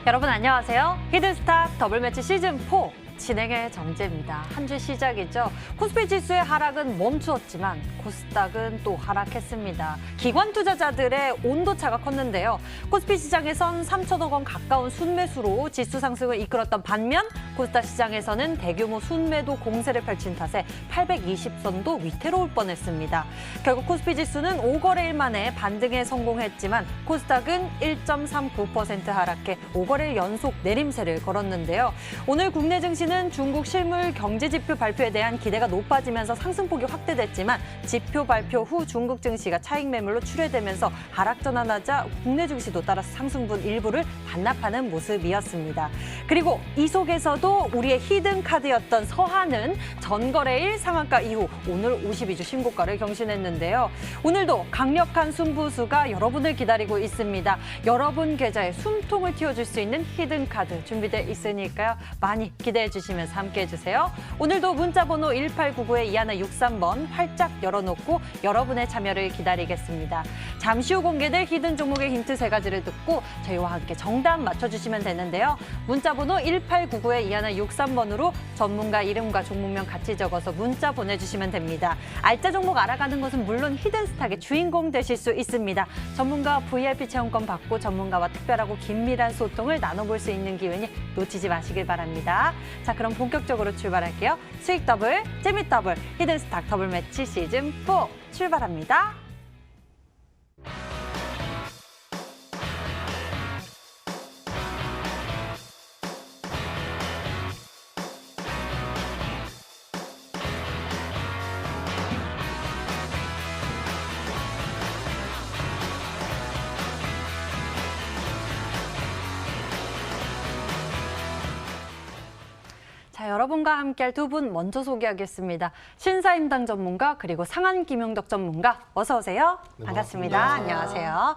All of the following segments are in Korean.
여러분 안녕하세요. 히든스탁 더블매치 시즌4 진행의 정재입니다. 한 주 시작이죠. 코스피 지수의 하락은 멈추었지만 코스닥은 또 하락했습니다. 기관 투자자들의 온도차가 컸는데요. 코스피 시장에선 3천억 원 가까운 순매수로 지수 상승을 이끌었던 반면 코스닥 시장에서는 대규모 순매도 공세를 펼친 탓에 820선도 위태로울 뻔했습니다. 결국 코스피 지수는 5거래일 만에 반등에 성공했지만 코스닥은 1.39% 하락해 5거래일 연속 내림세를 걸었는데요. 오늘 국내 증시는 중국 실물 경제 지표 발표에 대한 기대가 높아지면서 상승폭이 확대됐지만 지표 발표 후 중국 증시가 차익 매물로 출회되면서 하락 전환하자 국내 증시도 따라서 상승분 일부를 반납하는 모습이었습니다. 그리고 이 속에서도 우리의 히든 카드였던 서한은 전거래일 상한가 이후 오늘 52주 신고가를 경신했는데요. 오늘도 강력한 승부수가 여러분을 기다리고 있습니다. 여러분 계좌에 숨통을 틔워줄 수 있는 히든 카드 준비되어 있으니까요. 많이 기대해 주시면서 함께해 주세요. 오늘도 문자번호 1899에 2163번 활짝 열어놓고 여러분의 참여를 기다리겠습니다. 잠시 후 공개될 히든 종목의 힌트 3가지를 듣고 저희와 함께 정답 맞춰주시면 되는데요. 문자번호 1899에 2163번으로 전문가 이름과 종목명 같이 적어서 문자 보내주시면 됩니다. 알짜 종목 알아가는 것은 물론 히든스탁의 주인공 되실 수 있습니다. 전문가 VIP 체험권 받고 전문가와 특별하고 긴밀한 소통을 나눠볼 수 있는 기회니 놓치지 마시길 바랍니다. 자, 그럼 본격적으로 출발할게요. 수익 더블, 재미 더블, 히든스탁 더블 매치 시즌4 출발합니다. 자, 여러분과 함께할 두 분 먼저 소개하겠습니다. 신사임당 전문가 그리고 상한 김용덕 전문가 어서 오세요. 네, 반갑습니다. 안녕하세요.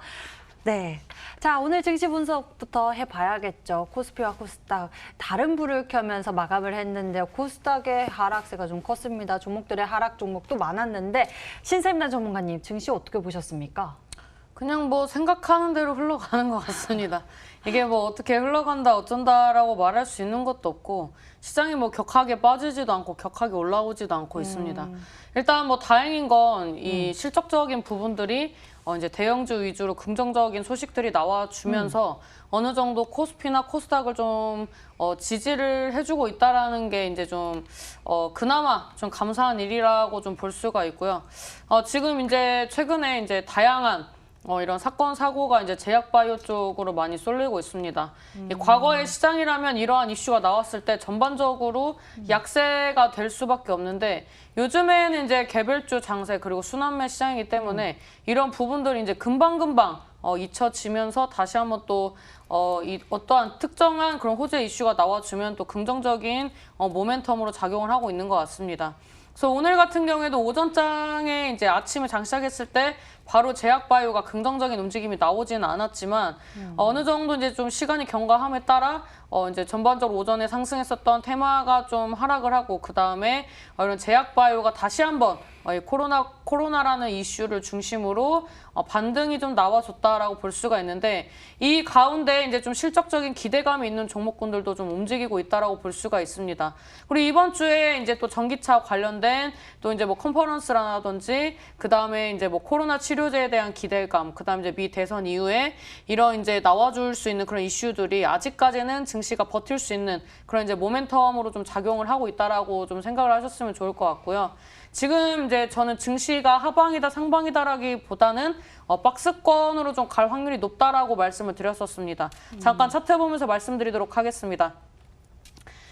네, 자 오늘 증시 분석부터 해봐야겠죠. 코스피와 코스닥 다른 불을 켜면서 마감을 했는데요. 코스닥의 하락세가 좀 컸습니다. 종목들의 하락 종목도 많았는데 신사임당 전문가님 증시 어떻게 보셨습니까? 그냥 뭐 생각하는 대로 흘러가는 것 같습니다. 이게 뭐 어떻게 흘러간다 어쩐다라고 말할 수 있는 것도 없고 시장이 뭐 격하게 빠지지도 않고 격하게 올라오지도 않고 있습니다. 일단 뭐 다행인 건 이 실적적인 부분들이 이제 대형주 위주로 긍정적인 소식들이 나와주면서 어느 정도 코스피나 코스닥을 좀 지지를 해주고 있다라는 게 이제 좀 그나마 좀 감사한 일이라고 좀 볼 수가 있고요. 지금 이제 최근에 이제 다양한 이런 사건, 사고가 이제 제약바이오 쪽으로 많이 쏠리고 있습니다. 과거의 시장이라면 이러한 이슈가 나왔을 때 전반적으로 약세가 될 수밖에 없는데 요즘에는 이제 개별주 장세 그리고 순환매 시장이기 때문에 이런 부분들이 이제 금방금방 잊혀지면서 다시 한번 또 어떠한 특정한 그런 호재 이슈가 나와주면 또 긍정적인 모멘텀으로 작용을 하고 있는 것 같습니다. 그래서 오늘 같은 경우에도 오전장에 이제 아침에 장 시작했을 때 바로 제약바이오가 긍정적인 움직임이 나오지는 않았지만 어느 정도 이제 좀 시간이 경과함에 따라 이제 전반적으로 오전에 상승했었던 테마가 좀 하락을 하고 그 다음에 이런 제약바이오가 다시 한번 이 코로나라는 이슈를 중심으로 반등이 좀 나와줬다라고 볼 수가 있는데 이 가운데 이제 좀 실적적인 기대감이 있는 종목군들도 좀 움직이고 있다라고 볼 수가 있습니다. 그리고 이번 주에 이제 또 전기차 관련된 또 이제 뭐 컨퍼런스라든지 그 다음에 이제 뭐 코로나 치료제에 대한 기대감, 그 다음에 이제 미 대선 이후에 이런 이제 나와줄 수 있는 그런 이슈들이 아직까지는 증시가 버틸 수 있는 그런 이제 모멘텀으로 좀 작용을 하고 있다라고 좀 생각을 하셨으면 좋을 것 같고요. 지금 이제 저는 증시가 하방이다 상방이다라기보다는 박스권으로 좀 갈 확률이 높다라고 말씀을 드렸었습니다. 잠깐 차트 보면서 말씀드리도록 하겠습니다.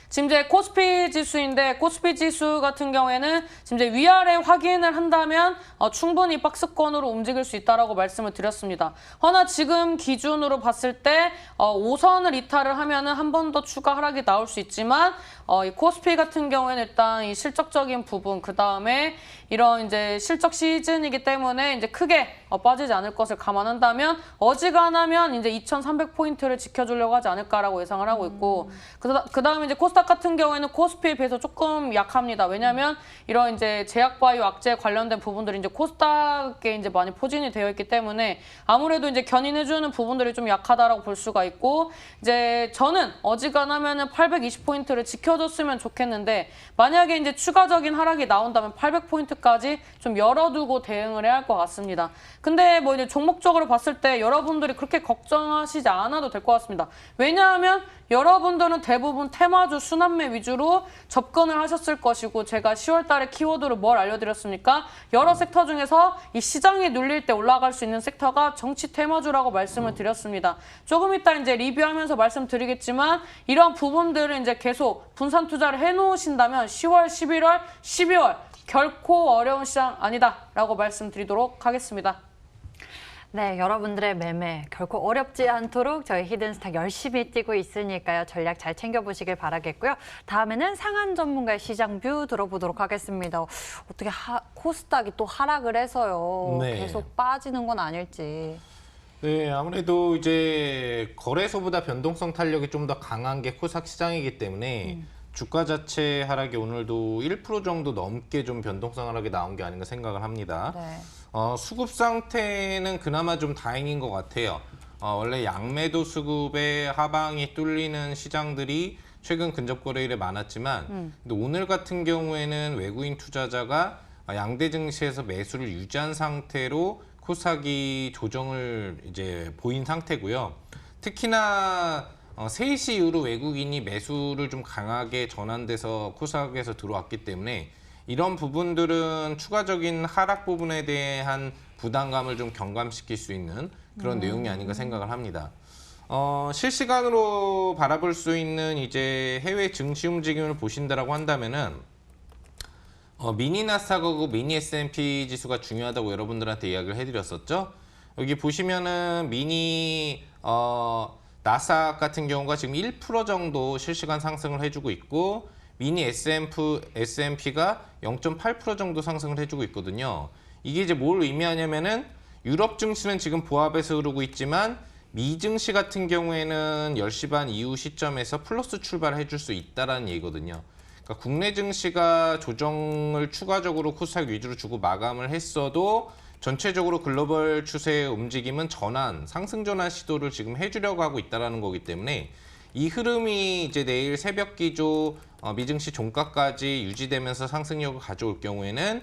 지금 이제 코스피 지수인데 코스피 지수 같은 경우에는 지금 이제 위아래 확인을 한다면 충분히 박스권으로 움직일 수 있다라고 말씀을 드렸습니다. 허나 지금 기준으로 봤을 때 5선을 이탈을 하면은 한 번 더 추가 하락이 나올 수 있지만 이 코스피 같은 경우에는 일단 이 실적적인 부분 그 다음에 이런 이제 실적 시즌이기 때문에 이제 크게 빠지지 않을 것을 감안한다면 어지간하면 이제 2,300포인트를 지켜주려고 하지 않을까라고 예상을 하고 있고 그 다음에 이제 코스닥 코스닥 같은 경우에는 코스피에 비해서 조금 약합니다. 왜냐하면 이런 이제 제약바이오 악재 관련된 부분들이 이제 코스닥에 이제 많이 포진이 되어 있기 때문에 아무래도 이제 견인해주는 부분들이 좀 약하다라고 볼 수가 있고, 이제 저는 어지간하면은 820포인트를 지켜줬으면 좋겠는데, 만약에 이제 추가적인 하락이 나온다면 800포인트까지 좀 열어두고 대응을 해야 할 것 같습니다. 근데 뭐 이제 종목적으로 봤을 때 여러분들이 그렇게 걱정하시지 않아도 될 것 같습니다. 왜냐하면 여러분들은 대부분 테마주 순환매 위주로 접근을 하셨을 것이고, 제가 10월 달에 키워드로 뭘 알려드렸습니까? 여러 섹터 중에서 이 시장이 눌릴 때 올라갈 수 있는 섹터가 정치 테마주라고 말씀을 드렸습니다. 조금 이따 이제 리뷰하면서 말씀드리겠지만, 이런 부분들을 이제 계속 분산 투자를 해놓으신다면 10월, 11월, 12월 결코 어려운 시장 아니다라고 말씀드리도록 하겠습니다. 네, 여러분들의 매매 결코 어렵지 않도록 저희 히든스탁 열심히 뛰고 있으니까요. 전략 잘 챙겨보시길 바라겠고요. 다음에는 상한 전문가의 시장 뷰 들어보도록 하겠습니다. 어떻게 코스닥이 또 하락을 해서요. 네. 계속 빠지는 건 아닐지. 네, 아무래도 이제 거래소보다 변동성 탄력이 좀 더 강한 게 코스닥 시장이기 때문에 주가 자체 하락이 오늘도 1% 정도 넘게 좀 변동성 하락이 나온 게 아닌가 생각을 합니다. 네. 수급 상태는 그나마 좀 다행인 것 같아요. 원래 양매도 수급의 하방이 뚫리는 시장들이 최근 근접 거래일에 많았지만 근데 오늘 같은 경우에는 외국인 투자자가 양대 증시에서 매수를 유지한 상태로 코스닥이 조정을 이제 보인 상태고요. 특히나 3시 이후로 외국인이 매수를 좀 강하게 전환돼서 코스닥에서 들어왔기 때문에 이런 부분들은 추가적인 하락 부분에 대한 부담감을 좀 경감시킬 수 있는 그런 내용이 아닌가 생각을 합니다. 실시간으로 바라볼 수 있는 이제 해외 증시 움직임을 보신다라고 한다면은 미니 나스닥하고 미니 S&P 지수가 중요하다고 여러분들한테 이야기를 해드렸었죠. 여기 보시면은 미니 나스닥 같은 경우가 지금 1% 정도 실시간 상승을 해주고 있고, 미니 S&P가 0.8% 정도 상승을 해주고 있거든요. 이게 이제 뭘 의미하냐면은 유럽 증시는 지금 보합에서 흐르고 있지만 미 증시 같은 경우에는 10시 반 이후 시점에서 플러스 출발을 해줄 수 있다라는 얘기거든요. 그러니까 국내 증시가 조정을 추가적으로 코스닥 위주로 주고 마감을 했어도 전체적으로 글로벌 추세의 움직임은 상승 전환 시도를 지금 해주려고 하고 있다는 거기 때문에 이 흐름이 이제 내일 새벽 기조 미증시 종가까지 유지되면서 상승력을 가져올 경우에는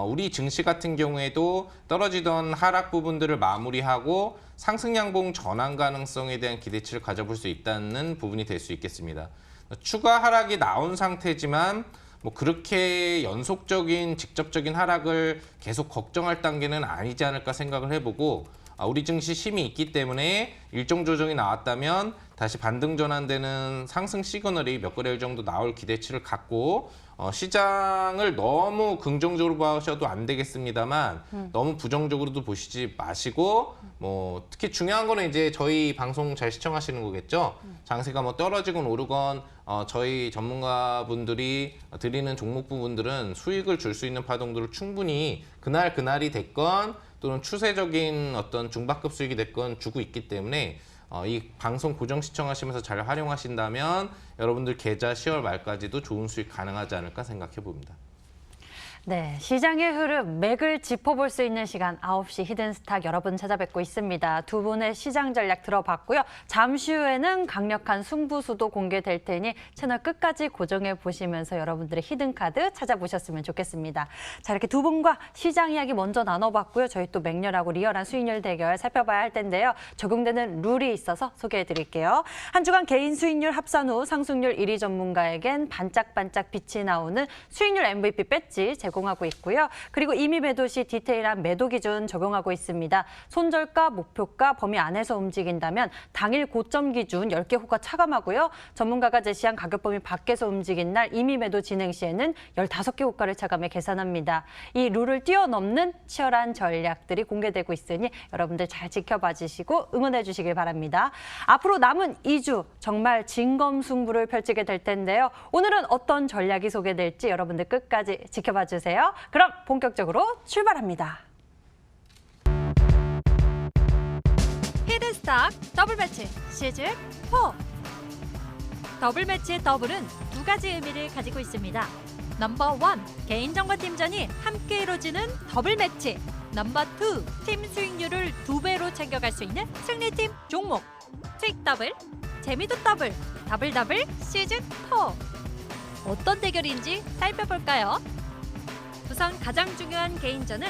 우리 증시 같은 경우에도 떨어지던 하락 부분들을 마무리하고 상승 양봉 전환 가능성에 대한 기대치를 가져볼 수 있다는 부분이 될 수 있겠습니다. 추가 하락이 나온 상태지만 뭐 그렇게 연속적인 직접적인 하락을 계속 걱정할 단계는 아니지 않을까 생각을 해보고, 우리 증시 힘이 있기 때문에 일정 조정이 나왔다면 다시 반등 전환되는 상승 시그널이 몇 거래일 정도 나올 기대치를 갖고 시장을 너무 긍정적으로 보셔도 안 되겠습니다만 너무 부정적으로도 보시지 마시고, 뭐 특히 중요한 거는 이제 저희 방송 잘 시청하시는 거겠죠. 장세가 뭐 떨어지건 오르건 저희 전문가분들이 드리는 종목 부분들은 수익을 줄 수 있는 파동들을 충분히 그날이 됐건 또는 추세적인 어떤 중박급 수익이 됐건 주고 있기 때문에 이 방송 고정 시청하시면서 잘 활용하신다면 여러분들 계좌 10월 말까지도 좋은 수익 가능하지 않을까 생각해 봅니다. 네, 시장의 흐름, 맥을 짚어볼 수 있는 시간 9시 히든스탁 여러분 찾아뵙고 있습니다. 두 분의 시장 전략 들어봤고요. 잠시 후에는 강력한 승부수도 공개될 테니 채널 끝까지 고정해 보시면서 여러분들의 히든카드 찾아보셨으면 좋겠습니다. 자, 이렇게 두 분과 시장 이야기 먼저 나눠봤고요. 저희 또 맹렬하고 리얼한 수익률 대결 살펴봐야 할 텐데요. 적용되는 룰이 있어서 소개해 드릴게요. 한 주간 개인 수익률 합산 후 상승률 1위 전문가에겐 반짝반짝 빛이 나오는 수익률 MVP 배지 제공하고 있고요. 그리고 이미 매도 시 디테일한 매도 기준 적용하고 있습니다. 손절가, 목표가 범위 안에서 움직인다면 당일 고점 기준 10개 호가 차감하고요. 전문가가 제시한 가격 범위 밖에서 움직인 날 이미 매도 진행 시에는 15개 호가를 차감해 계산합니다. 이 룰을 뛰어넘는 치열한 전략들이 공개되고 있으니 여러분들 잘 지켜봐 주시고 응원해 주시길 바랍니다. 앞으로 남은 2주 정말 진검승부를 펼치게 될 텐데요. 오늘은 어떤 전략이 소개될지 여러분들 끝까지 지켜봐 주세요. 그럼 본격적으로 출발합니다. 히든스탁 더블 배치 시즌 4. 더블 매치의 더블은 두 가지 의미를 가지고 있습니다. 넘버 1, 개인전과 팀전이 함께 이루어지는 더블 매치. 넘버 2, 팀 수익률을 2배로 챙겨갈 수 있는 승리팀 종목. 수익 더블, 재미도 더블, 더블 더블 시즌 4. 어떤 대결인지 살펴볼까요? 우선 가장 중요한 개인전은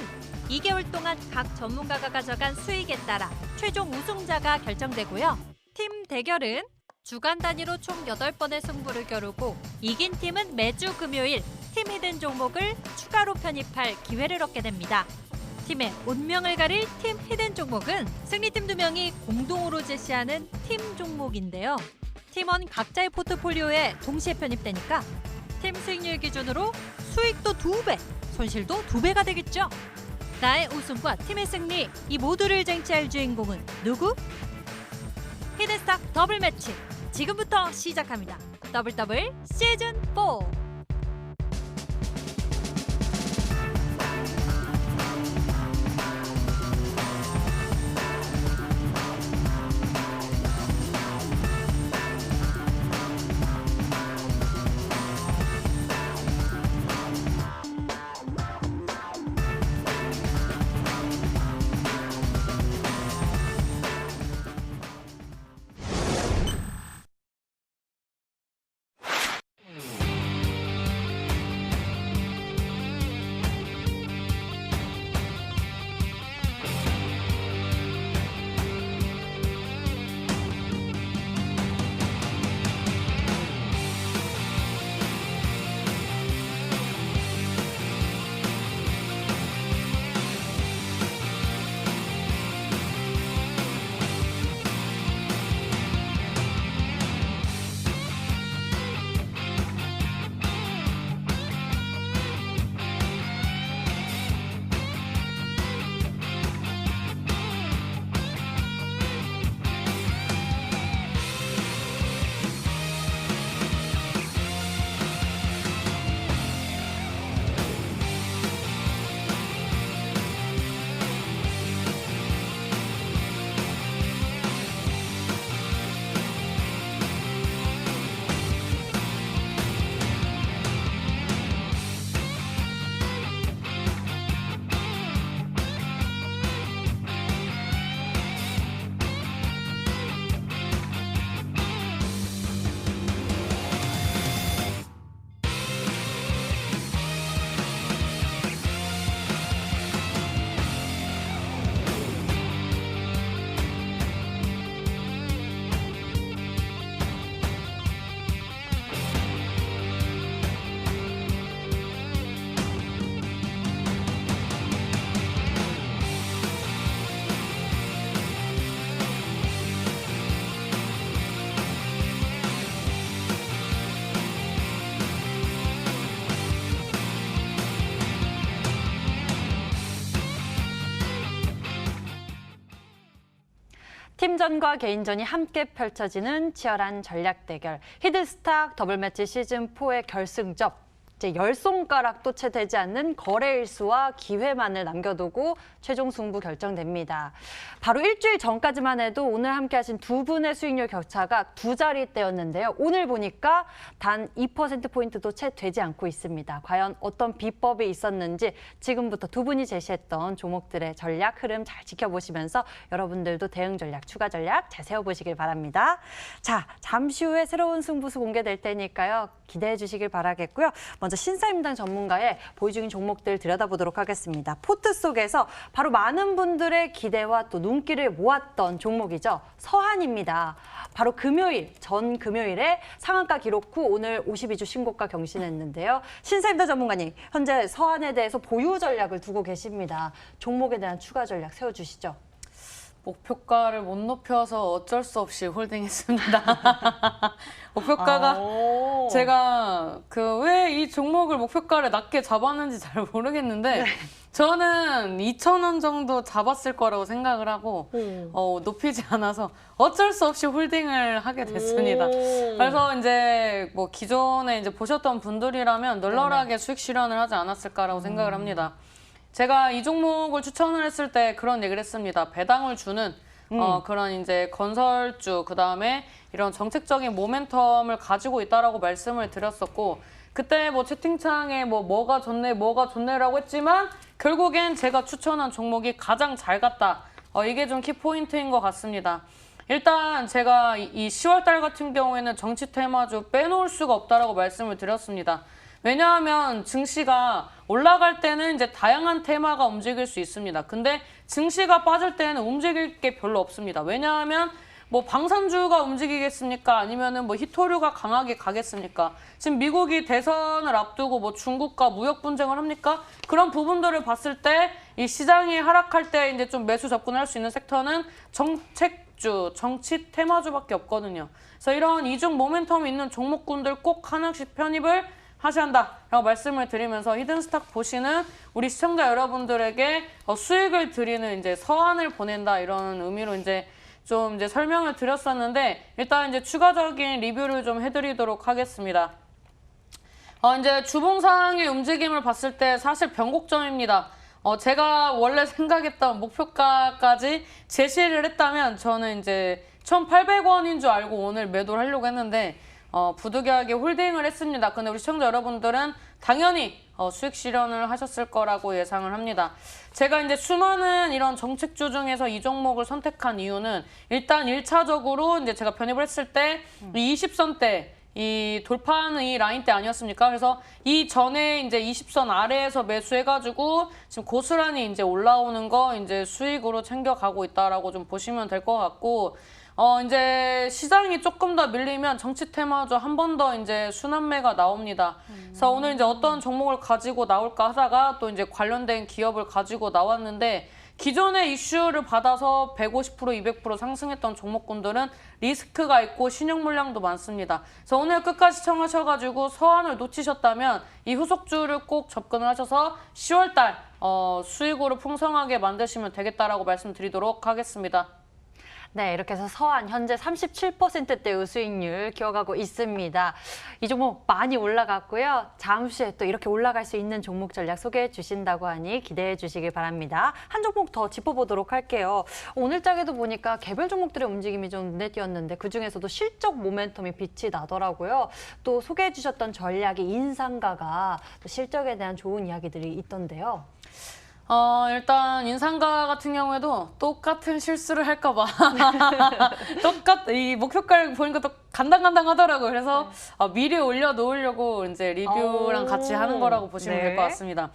2개월 동안 각 전문가가 가져간 수익에 따라 최종 우승자가 결정되고요. 팀 대결은 주간 단위로 총 8번의 승부를 겨루고 이긴 팀은 매주 금요일 팀 히든 종목을 추가로 편입할 기회를 얻게 됩니다. 팀의 운명을 가릴 팀 히든 종목은 승리팀 2명이 공동으로 제시하는 팀 종목인데요. 팀원 각자의 포트폴리오에 동시에 편입되니까 팀 수익률 기준으로 수익도 2배, 손실도 2배가 되겠죠. 나의 우승과 팀의 승리, 이 모두를 쟁취할 주인공은 누구? 히든스타 더블 매치 지금부터 시작합니다. 더블 더블 시즌 4. 팀전과 개인전이 함께 펼쳐지는 치열한 전략 대결. 히든스타 더블매치 시즌4의 결승전. 이제 10손가락도 채 되지 않는 거래일수와 기회만을 남겨두고 최종 승부 결정됩니다. 바로 일주일 전까지만 해도 오늘 함께 하신 두 분의 수익률 격차가 두 자리대였는데요. 오늘 보니까 단 2%포인트도 채 되지 않고 있습니다. 과연 어떤 비법이 있었는지 지금부터 두 분이 제시했던 종목들의 전략 흐름 잘 지켜보시면서 여러분들도 대응 전략, 추가 전략 잘 세워보시길 바랍니다. 자, 잠시 후에 새로운 승부수 공개될 테니까요. 기대해 주시길 바라겠고요. 먼저 신사임당 전문가의 보유 중인 종목들 들여다보도록 하겠습니다. 포트 속에서 바로 많은 분들의 기대와 또 눈길을 모았던 종목이죠. 서한입니다. 바로 전 금요일에 상한가 기록 후 오늘 52주 신고가 경신했는데요. 신사임당 전문가님, 현재 서한에 대해서 보유 전략을 두고 계십니다. 종목에 대한 추가 전략 세워주시죠. 목표가를 못 높여서 어쩔 수 없이 홀딩했습니다. 목표가가 제가 왜 이 종목을 목표가를 낮게 잡았는지 잘 모르겠는데 저는 2,000원 정도 잡았을 거라고 생각을 하고 높이지 않아서 어쩔 수 없이 홀딩을 하게 됐습니다. 그래서 이제 뭐 기존에 이제 보셨던 분들이라면 널널하게 수익 실현을 하지 않았을까라고 생각을 합니다. 제가 이 종목을 추천을 했을 때 그런 얘기를 했습니다. 배당을 주는 그런 이제 건설주, 그 다음에 이런 정책적인 모멘텀을 가지고 있다라고 말씀을 드렸었고, 그때 뭐 채팅창에 뭐가 좋네라고 했지만 결국엔 제가 추천한 종목이 가장 잘 갔다. 이게 좀 키포인트인 것 같습니다. 일단 제가 이 10월 달 같은 경우에는 정치 테마주 빼놓을 수가 없다라고 말씀을 드렸습니다. 왜냐하면 증시가 올라갈 때는 이제 다양한 테마가 움직일 수 있습니다. 근데 증시가 빠질 때는 움직일 게 별로 없습니다. 왜냐하면 뭐 방산주가 움직이겠습니까? 아니면은 뭐 히토류가 강하게 가겠습니까? 지금 미국이 대선을 앞두고 뭐 중국과 무역 분쟁을 합니까? 그런 부분들을 봤을 때 이 시장이 하락할 때 이제 좀 매수 접근할 수 있는 섹터는 정책주, 정치 테마주밖에 없거든요. 그래서 이런 이중 모멘텀이 있는 종목군들 꼭 하나씩 편입을 하셔야 한다라고 말씀을 드리면서 히든스탁 보시는 우리 시청자 여러분들에게 수익을 드리는 이제 서한을 보낸다 이런 의미로 이제 좀 이제 설명을 드렸었는데, 일단 이제 추가적인 리뷰를 좀 해드리도록 하겠습니다. 이제 주봉상의 움직임을 봤을 때 사실 변곡점입니다. 제가 원래 생각했던 목표가까지 제시를 했다면 저는 이제 1,800원인 줄 알고 오늘 매도를 하려고 했는데 부득이하게 홀딩을 했습니다. 근데 우리 시청자 여러분들은 당연히 수익 실현을 하셨을 거라고 예상을 합니다. 제가 이제 수많은 이런 정책주 중에서 이 종목을 선택한 이유는 일단 1차적으로 이제 제가 편입을 했을 때 이 20선대 이 돌파하는 이 라인 때 아니었습니까? 그래서 이 전에 이제 20선 아래에서 매수해가지고 지금 고스란히 이제 올라오는 거 이제 수익으로 챙겨가고 있다라고 좀 보시면 될 것 같고, 이제 시장이 조금 더 밀리면 정치 테마주 한 번 더 이제 순환매가 나옵니다. 그래서 오늘 이제 어떤 종목을 가지고 나올까 하다가 또 이제 관련된 기업을 가지고 나왔는데, 기존의 이슈를 받아서 150%, 200% 상승했던 종목군들은 리스크가 있고 신용 물량도 많습니다. 그래서 오늘 끝까지 시청하셔가지고 서한을 놓치셨다면 이 후속주를 꼭 접근을 하셔서 10월달 수익으로 풍성하게 만드시면 되겠다라고 말씀드리도록 하겠습니다. 네, 이렇게 해서 서한 현재 37%대의 수익률 기억하고 있습니다. 이 종목 많이 올라갔고요. 잠시 후에 또 이렇게 올라갈 수 있는 종목 전략 소개해 주신다고 하니 기대해 주시길 바랍니다. 한 종목 더 짚어보도록 할게요. 오늘 장에도 보니까 개별 종목들의 움직임이 좀 눈에 띄었는데 그중에서도 실적 모멘텀이 빛이 나더라고요. 또 소개해 주셨던 전략이 인상가가 또 실적에 대한 좋은 이야기들이 있던데요. 일단 인상가 같은 경우에도 똑같은 실수를 할까봐 이 목표가를 보니까 또 간당간당하더라고요. 그래서 미리 올려놓으려고 이제 리뷰랑 같이 하는 거라고 보시면 될 것 같습니다.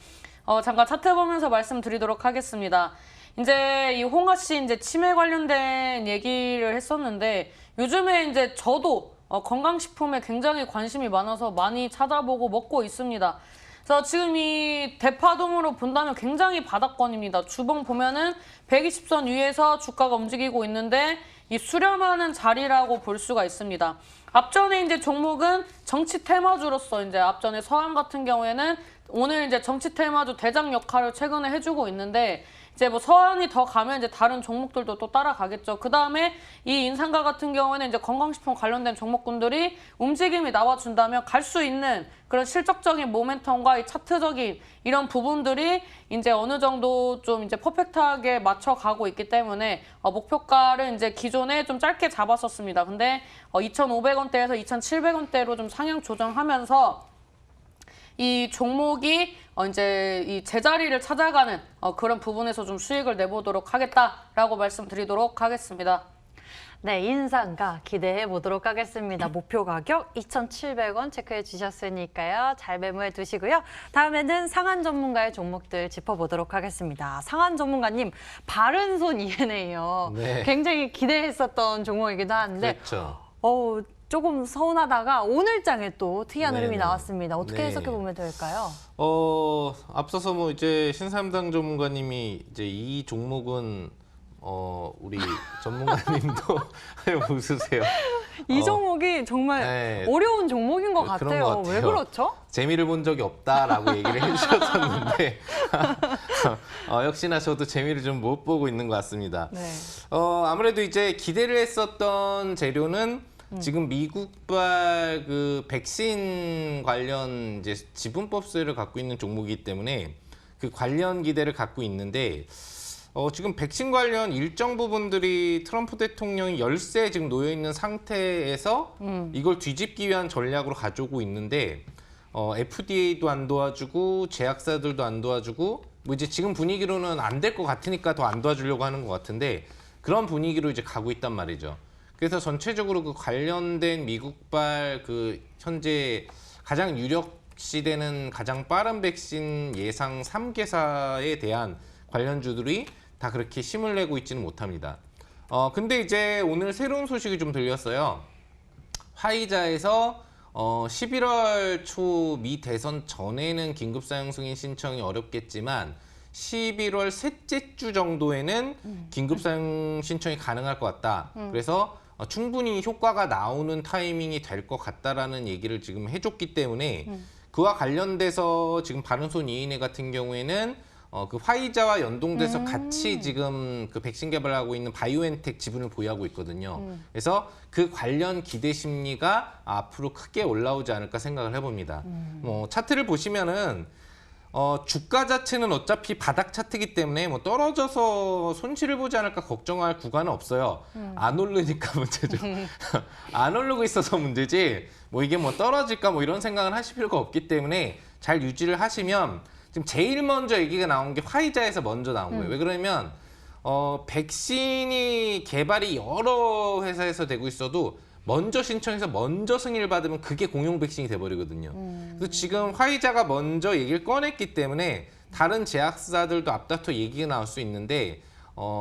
잠깐 차트 보면서 말씀드리도록 하겠습니다. 이제 이 홍아 씨 이제 치매 관련된 얘기를 했었는데, 요즘에 이제 저도 건강식품에 굉장히 관심이 많아서 많이 찾아보고 먹고 있습니다. 그래서 지금 이 대파동으로 본다면 굉장히 바닥권입니다. 주봉 보면은 120선 위에서 주가가 움직이고 있는데 이 수렴하는 자리라고 볼 수가 있습니다. 앞전에 이제 종목은 정치 테마주로서 이제 앞전에 서한 같은 경우에는 오늘 이제 정치 테마주 대장 역할을 최근에 해주고 있는데, 이제 뭐 서한이 더 가면 이제 다른 종목들도 또 따라가겠죠. 그 다음에 이 인상가 같은 경우에는 이제 건강식품 관련된 종목군들이 움직임이 나와준다면 갈 수 있는 그런 실적적인 모멘텀과 이 차트적인 이런 부분들이 이제 어느 정도 좀 이제 퍼펙트하게 맞춰가고 있기 때문에 목표가를 이제 기존에 좀 짧게 잡았었습니다. 근데 2,500원대에서 2,700원대로 좀 상향 조정하면서 이 종목이 이제 이 제자리를 찾아가는 그런 부분에서 좀 수익을 내보도록 하겠다라고 말씀드리도록 하겠습니다. 네, 인상가 기대해 보도록 하겠습니다. 목표 가격 2,700원 체크해 주셨으니까요. 잘 메모해 두시고요. 다음에는 상한 전문가의 종목들 짚어보도록 하겠습니다. 상한 전문가님, 바른손 ENA요. 네. 굉장히 기대했었던 종목이기도 한데 그렇죠. 조금 서운하다가 오늘 장에 또 특이한 흐름이 네네. 나왔습니다. 어떻게 네. 해석해 보면 될까요? 앞서서 뭐 이제 신삼당 전문가님이 이제 이 종목은 우리 전문가님도 웃으세요. 이 종목이 정말 네. 어려운 종목인 것 그런 것 같아요. 왜 같아요. 그렇죠? 재미를 본 적이 없다라고 얘기를 해주셨었는데 역시나 저도 재미를 좀 못 보고 있는 것 같습니다. 네. 아무래도 이제 기대를 했었던 재료는 지금 미국발 그 백신 관련 이제 지분법세를 갖고 있는 종목이기 때문에 그 관련 기대를 갖고 있는데 지금 백신 관련 일정 부분들이 트럼프 대통령이 열세에 지금 놓여 있는 상태에서 이걸 뒤집기 위한 전략으로 가져오고 있는데 FDA도 안 도와주고 제약사들도 안 도와주고 뭐 이제 지금 분위기로는 안 될 것 같으니까 더 안 도와주려고 하는 것 같은데 그런 분위기로 이제 가고 있단 말이죠. 그래서 전체적으로 그 관련된 미국발 그 현재 가장 유력시되는 가장 빠른 백신 예상 3개사에 대한 관련주들이 다 그렇게 힘을 내고 있지는 못합니다. 근데 이제 오늘 새로운 소식이 좀 들렸어요. 화이자에서 11월 초 미 대선 전에는 긴급 사용 승인 신청이 어렵겠지만 11월 셋째 주 정도에는 긴급 사용 신청이 가능할 것 같다. 그래서 충분히 효과가 나오는 타이밍이 될 것 같다라는 얘기를 지금 해줬기 때문에 그와 관련돼서 지금 바른손 이인회 같은 경우에는 그 화이자와 연동돼서 같이 지금 그 백신 개발하고 있는 바이오엔텍 지분을 보유하고 있거든요. 그래서 그 관련 기대 심리가 앞으로 크게 올라오지 않을까 생각을 해봅니다. 뭐 차트를 보시면은 주가 자체는 어차피 바닥 차트이기 때문에 뭐 떨어져서 손실을 보지 않을까 걱정할 구간은 없어요. 안 오르니까 문제죠. 안 오르고 있어서 문제지 뭐 이게 뭐 떨어질까 뭐 이런 생각은 하실 필요가 없기 때문에 잘 유지를 하시면 지금 제일 먼저 얘기가 나온 게 화이자에서 먼저 나온 거예요. 왜 그러냐면 백신이 개발이 여러 회사에서 되고 있어도 먼저 신청해서 먼저 승인을 받으면 그게 공용 백신이 돼버리거든요. 그래서 지금 화이자가 먼저 얘기를 꺼냈기 때문에 다른 제약사들도 앞다퉈 얘기가 나올 수 있는데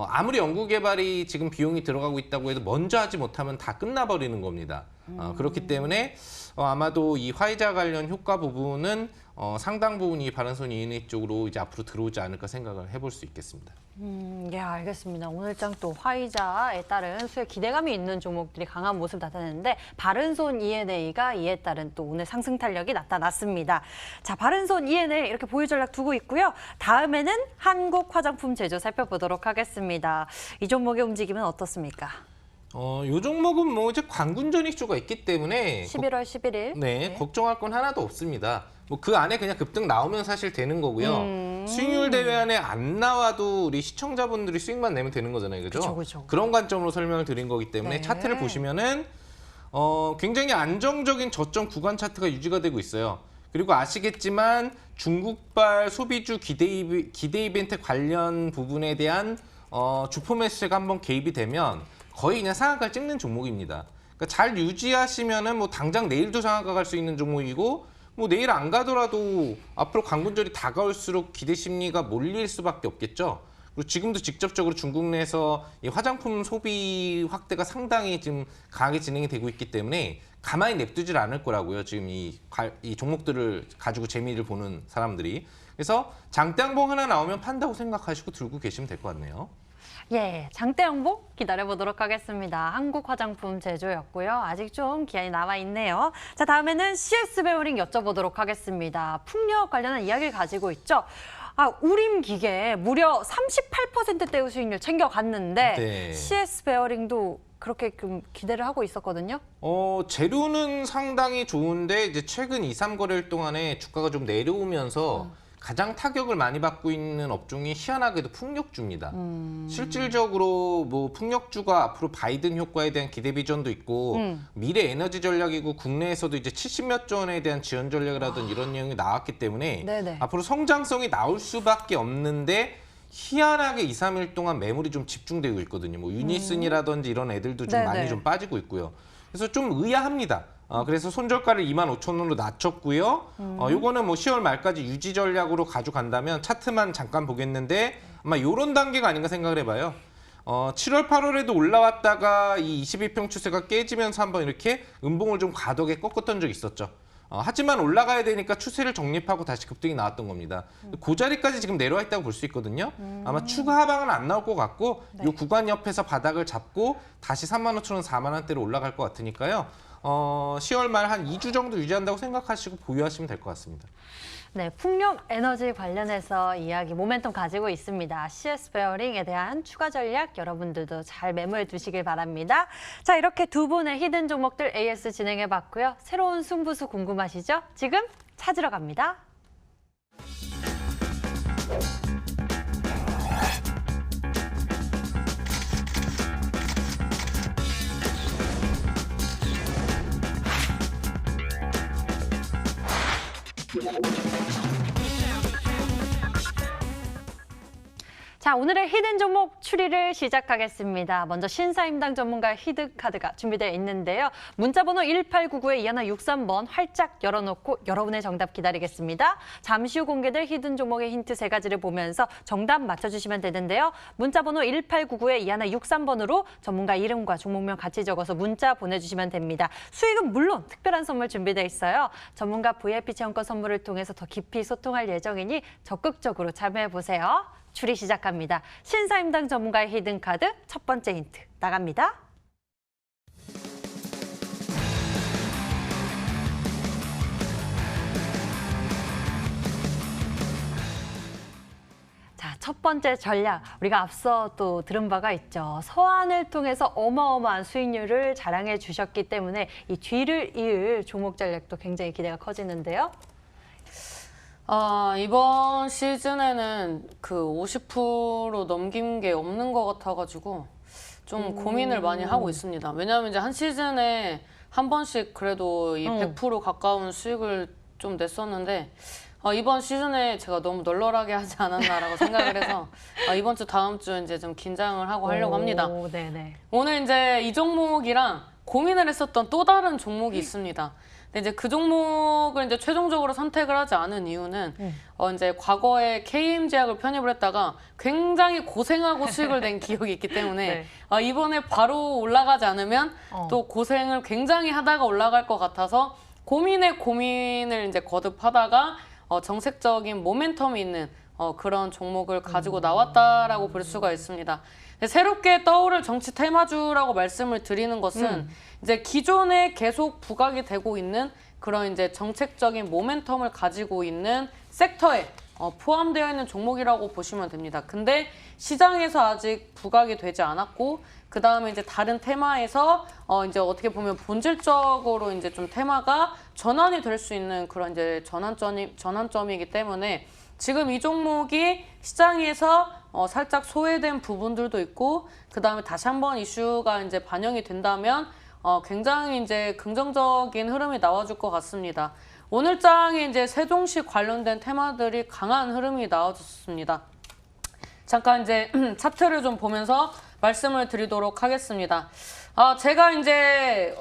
아무리 연구 개발이 지금 비용이 들어가고 있다고 해도 먼저 하지 못하면 다 끝나버리는 겁니다. 그렇기 때문에 아마도 이 화이자 관련 효과 부분은 상당 부분이 바른손 이인회 쪽으로 이제 앞으로 들어오지 않을까 생각을 해볼 수 있겠습니다. 예, 알겠습니다. 오늘장 또 화이자에 따른 수혜 기대감이 있는 종목들이 강한 모습 나타내는데 바른손 ENA가 이에 따른 또 오늘 상승 탄력이 나타났습니다. 자, 바른손 ENA 이렇게 보유 전략 두고 있고요. 다음에는 한국 화장품 제조 살펴보도록 하겠습니다. 이 종목의 움직임은 어떻습니까? 요 종목은 뭐 이제 광군 전익주가 있기 때문에 11월 11일. 네, 걱정할 건 하나도 없습니다. 뭐 그 안에 그냥 급등 나오면 사실 되는 거고요. 수익률 대회안에 안 나와도 우리 시청자분들이 수익만 내면 되는 거잖아요, 그죠? 그쵸. 그런 관점으로 설명을 드린 거기 때문에 네. 차트를 보시면은 굉장히 안정적인 저점 구간 차트가 유지가 되고 있어요. 그리고 아시겠지만 중국발 소비주 기대 이벤트 관련 부분에 대한 주포 매수세가 한번 개입이 되면 거의 그냥 상한가를 찍는 종목입니다. 그러니까 잘 유지하시면은 뭐 당장 내일도 상한가 갈 수 있는 종목이고 뭐 내일 안 가더라도 앞으로 광군절이 다가올수록 기대 심리가 몰릴 수밖에 없겠죠. 그리고 지금도 직접적으로 중국 내에서 이 화장품 소비 확대가 상당히 지금 강하게 진행이 되고 있기 때문에 가만히 냅두질 않을 거라고요. 지금 이 종목들을 가지고 재미를 보는 사람들이. 그래서 장대양봉 하나 나오면 판다고 생각하시고 들고 계시면 될 것 같네요. 예, 장대 양봉 기다려보도록 하겠습니다. 한국 화장품 제조였고요. 아직 좀 기한이 남아있네요. 자, 다음에는 CS 베어링 여쭤보도록 하겠습니다. 풍력 관련한 이야기를 가지고 있죠. 우림 기계 무려 38%대의 수익률 챙겨갔는데 네. CS 베어링도 그렇게 좀 기대를 하고 있었거든요. 재료는 상당히 좋은데 이제 최근 2, 3거래일 동안에 주가가 좀 내려오면서 가장 타격을 많이 받고 있는 업종이 희한하게도 풍력주입니다. 실질적으로 뭐 풍력주가 앞으로 바이든 효과에 대한 기대 비전도 있고 미래 에너지 전략이고 국내에서도 이제 70몇 조 원에 대한 지원 전략이라든 이런 내용이 나왔기 때문에 네네. 앞으로 성장성이 나올 수밖에 없는데 희한하게 2, 3일 동안 매물이 좀 집중되고 있거든요. 뭐 유니슨이라든지 이런 애들도 좀 네네. 많이 좀 빠지고 있고요. 그래서 좀 의아합니다. 그래서 손절가를 25,000원으로 낮췄고요. 요거는 뭐 10월 말까지 유지 전략으로 가져간다면 차트만 잠깐 보겠는데 아마 요런 단계가 아닌가 생각을 해봐요. 7월, 8월에도 올라왔다가 이 22평 추세가 깨지면서 한번 이렇게 음봉을 좀 과도하게 꺾었던 적이 있었죠. 하지만 올라가야 되니까 추세를 정립하고 다시 급등이 나왔던 겁니다. 그 자리까지 지금 내려와 있다고 볼 수 있거든요. 아마 추가 하방은 안 나올 것 같고 네. 이 구간 옆에서 바닥을 잡고 다시 35,000원, 4만 원대로 올라갈 것 같으니까요. 10월 말 한 2주 정도 유지한다고 생각하시고 보유하시면 될 것 같습니다. 네, 풍력 에너지 관련해서 이야기 모멘텀 가지고 있습니다. CS 베어링에 대한 추가 전략 여러분들도 잘 메모해 두시길 바랍니다. 자, 이렇게 두 분의 히든 종목들 AS 진행해 봤고요. 새로운 승부수 궁금하시죠? 지금 찾으러 갑니다. 자, 오늘의 히든 종목 추리를 시작하겠습니다. 먼저 신사임당 전문가의 히든 카드가 준비되어 있는데요. 문자번호 1899에 2163번 활짝 열어놓고 여러분의 정답 기다리겠습니다. 잠시 후 공개될 히든 종목의 힌트 3가지를 보면서 정답 맞춰주시면 되는데요. 문자번호 1899에 2163번으로 전문가 이름과 종목명 같이 적어서 문자 보내주시면 됩니다. 수익은 물론 특별한 선물 준비되어 있어요. 전문가 VIP 체험권 선물을 통해서 더 깊이 소통할 예정이니 적극적으로 참여해보세요. 추리 시작합니다. 신사임당 전문가의 히든카드 첫 번째 힌트 나갑니다. 자, 첫 번째 전략, 우리가 앞서 또 들은 바가 있죠. 서한을 통해서 어마어마한 수익률을 자랑해 주셨기 때문에 이 뒤를 이을 종목 전략도 굉장히 기대가 커지는데요. 이번 시즌에는 그 50% 넘긴 게 없는 것 같아가지고 좀 고민을 많이 하고 있습니다. 왜냐하면 이제 한 시즌에 한 번씩 그래도 이 100% 가까운 수익을 좀 냈었는데 이번 시즌에 제가 너무 널널하게 하지 않았나라고 생각을 해서 이번 주 다음 주 이제 좀 긴장을 하고 하려고 합니다. 네네. 오늘 이제 이 종목이랑 고민을 했었던 또 다른 종목이 있습니다. 근데 이제 그 종목을 이제 최종적으로 선택을 하지 않은 이유는 이제 과거에 KM제약을 편입을 했다가 굉장히 고생하고 수익을 낸 기억이 있기 때문에 네. 이번에 바로 올라가지 않으면 또 고생을 굉장히 하다가 올라갈 것 같아서 고민을 이제 거듭하다가 정책적인 모멘텀이 있는 그런 종목을 가지고 나왔다라고 볼 수가 있습니다. 새롭게 떠오를 정치 테마주라고 말씀을 드리는 것은 이제 기존에 계속 부각이 되고 있는 그런 이제 정책적인 모멘텀을 가지고 있는 섹터에 포함되어 있는 종목이라고 보시면 됩니다. 근데 시장에서 아직 부각이 되지 않았고 그 다음에 이제 다른 테마에서 이제 어떻게 보면 본질적으로 이제 좀 테마가 전환이 될 수 있는 그런 이제 전환점이기 때문에 지금 이 종목이 시장에서 살짝 소외된 부분들도 있고 그 다음에 다시 한번 이슈가 이제 반영이 된다면 굉장히 이제 긍정적인 흐름이 나와줄 것 같습니다. 오늘 장에 이제 세종시 관련된 테마들이 강한 흐름이 나와줬습니다. 잠깐 이제 차트를 좀 보면서 말씀을 드리도록 하겠습니다. 제가 이제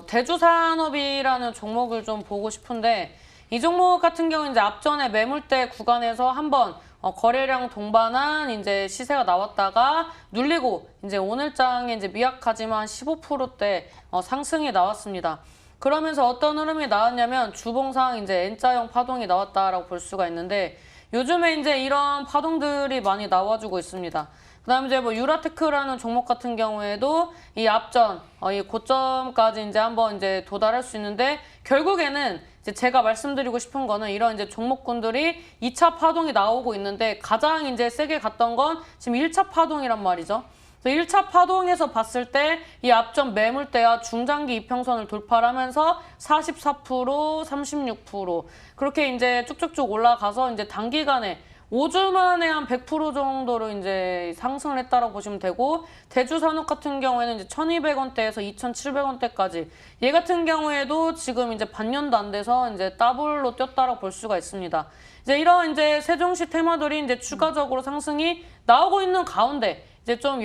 대주산업이라는 종목을 좀 보고 싶은데 이 종목 같은 경우는 이제 앞전에 매물대 구간에서 한번 거래량 동반한 이제 시세가 나왔다가 눌리고 이제 오늘장에 이제 미약하지만 15%대 상승이 나왔습니다. 그러면서 어떤 흐름이 나왔냐면 주봉상 이제 N자형 파동이 나왔다라고 볼 수가 있는데 요즘에 이제 이런 파동들이 많이 나와주고 있습니다. 그다음에 이제 뭐 유라테크라는 종목 같은 경우에도 이 앞전 이 고점까지 이제 한번 이제 도달할 수 있는데 결국에는 이제 제가 말씀드리고 싶은 거는 이런 이제 종목군들이 2차 파동이 나오고 있는데 가장 이제 세게 갔던 건 지금 1차 파동이란 말이죠. 1차 파동에서 봤을 때 이 앞전 매물대와 중장기 이평선을 돌파를 하면서 44%, 36% 그렇게 이제 쭉쭉쭉 올라가서 이제 단기간에 5주 만에 한 100% 정도로 이제 상승을 했다라고 보시면 되고 대주산업 같은 경우에는 이제 1,200원대에서 2,700원대까지 얘 같은 경우에도 지금 이제 반년도 안 돼서 이제 더블로 뛰었다라고 볼 수가 있습니다. 이제 이런 이제 세종시 테마들이 이제 추가적으로 상승이 나오고 있는 가운데 이제 좀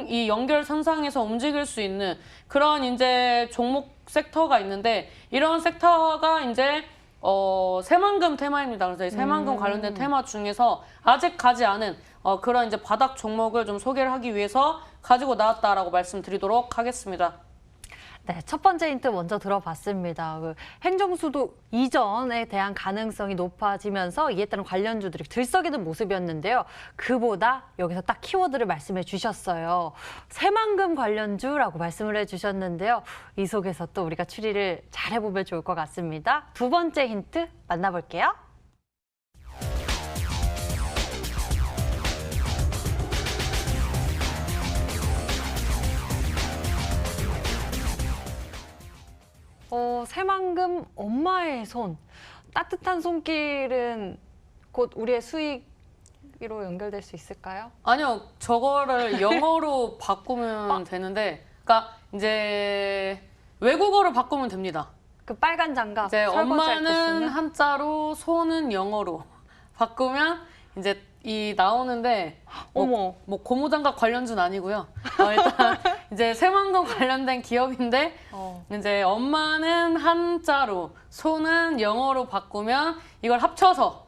이 연결선상에서 움직일 수 있는 그런 이제 종목 섹터가 있는데 이런 섹터가 이제 새만금 테마입니다. 그래서 이 새만금 관련된 테마 중에서 아직 가지 않은 그런 이제 바닥 종목을 좀 소개를 하기 위해서 가지고 나왔다라고 말씀드리도록 하겠습니다. 네, 첫 번째 힌트 먼저 들어봤습니다. 그 행정수도 이전에 대한 가능성이 높아지면서 이에 따른 관련주들이 들썩이는 모습이었는데요. 그보다 여기서 딱 키워드를 말씀해 주셨어요. 새만금 관련주라고 말씀을 해주셨는데요. 이 속에서 또 우리가 추리를 잘해보면 좋을 것 같습니다. 두 번째 힌트 만나볼게요. 새만금 엄마의 손. 따뜻한 손길은 곧 우리의 수익으로 연결될 수 있을까요? 아니요, 저거를 영어로 바꾸면 되는데, 그러니까 이제 외국어로 바꾸면 됩니다. 그 빨간 장갑. 이제 설거지할 때 엄마는 쓰는? 한자로, 소는 영어로 바꾸면 이제 이 나오는데 어머. 뭐 고무장갑 관련주는 아니고요. 일단 이제 새만금 관련된 기업인데 이제 엄마는 한자로, 소는 영어로 바꾸면 이걸 합쳐서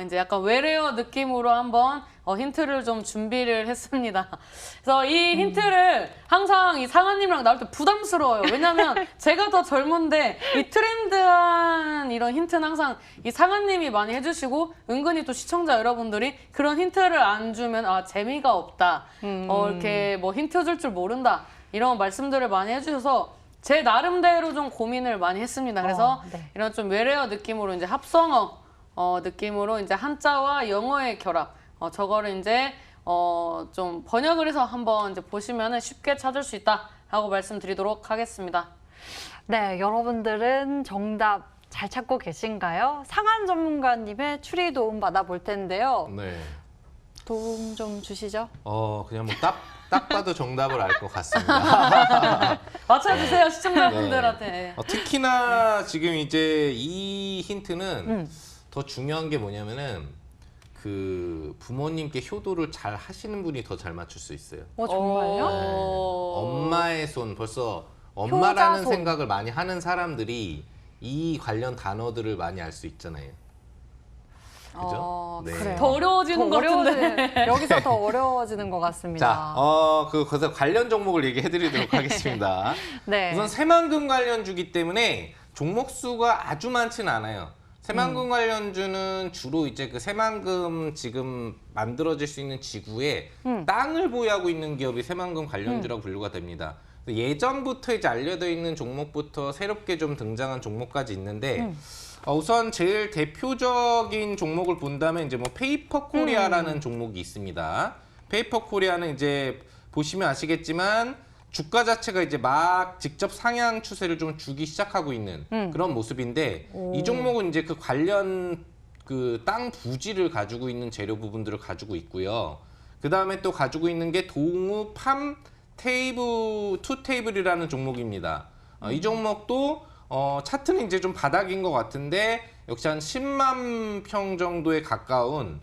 이제 약간 외래어 느낌으로 한번 힌트를 좀 준비를 했습니다. 그래서 이 힌트를 항상 이 상아님이랑 나올 때 부담스러워요. 왜냐면 제가 더 젊은데 이 트렌드한 이런 힌트는 항상 이 상아님이 많이 해주시고 은근히 또 시청자 여러분들이 그런 힌트를 안 주면 재미가 없다. 이렇게 뭐 힌트 줄 줄 모른다. 이런 말씀들을 많이 해주셔서 제 나름대로 좀 고민을 많이 했습니다. 그래서 네. 이런 좀 외래어 느낌으로 이제 합성어 느낌으로 이제 한자와 영어의 결합. 저거를 이제 좀 번역을 해서 한번 이제 보시면은 쉽게 찾을 수 있다라고 말씀드리도록 하겠습니다. 네, 여러분들은 정답 잘 찾고 계신가요? 상한 전문가님의 추리 도움 받아볼 텐데요. 네. 도움 좀 주시죠. 그냥 뭐 딱 봐도 정답을 알 것 같습니다. 맞춰주세요 시청자분들한테. 특히나 지금 이제 이 힌트는 더 중요한 게 뭐냐면은 그 부모님께 효도를 잘 하시는 분이 더 잘 맞출 수 있어요. 정말요? 엄마의 손, 벌써 엄마라는 효자손. 생각을 많이 하는 사람들이 이 관련 단어들을 많이 알 수 있잖아요. 그죠? 네. 그래요. 더 어려워지는 것 같은데. 여기서 더 어려워지는 것 같습니다. 자, 그래서 관련 종목을 얘기해드리도록 하겠습니다. 네. 우선 새만금 관련주기 때문에 종목 수가 아주 많지는 않아요. 새만금 관련주는 주로 이제 그 새만금 지금 만들어질 수 있는 지구에 땅을 보유하고 있는 기업이 새만금 관련주라고 분류가 됩니다. 예전부터 이제 알려져 있는 종목부터 새롭게 좀 등장한 종목까지 있는데 우선 제일 대표적인 종목을 본다면 이제 뭐 페이퍼 코리아라는 종목이 있습니다. 페이퍼 코리아는 이제 보시면 아시겠지만 주가 자체가 이제 막 직접 상향 추세를 좀 주기 시작하고 있는 그런 모습인데 이 종목은 이제 그 관련 그 땅 부지를 가지고 있는 재료 부분들을 가지고 있고요. 그 다음에 또 가지고 있는 게 동우 팜 투 테이블이라는 종목입니다. 이 종목도 차트는 이제 좀 바닥인 것 같은데 역시 한 10만 평 정도에 가까운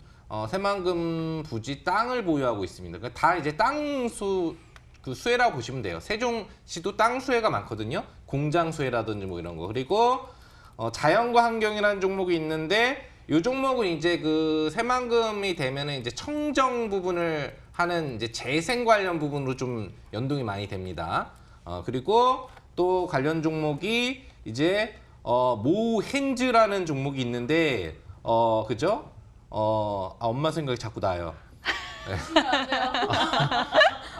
새만금 부지 땅을 보유하고 있습니다. 그러니까 다 이제 땅수 그 수혜라고 보시면 돼요. 세종시도 땅 수혜가 많거든요. 공장 수혜라든지 뭐 이런 거. 그리고 자연과 환경이라는 종목이 있는데 이 종목은 이제 그 새만금이 되면은 이제 청정 부분을 하는 이제 재생 관련 부분으로 좀 연동이 많이 됩니다. 그리고 또 관련 종목이 이제 모헨즈라는 종목이 있는데 그죠? 엄마 생각이 자꾸 나요.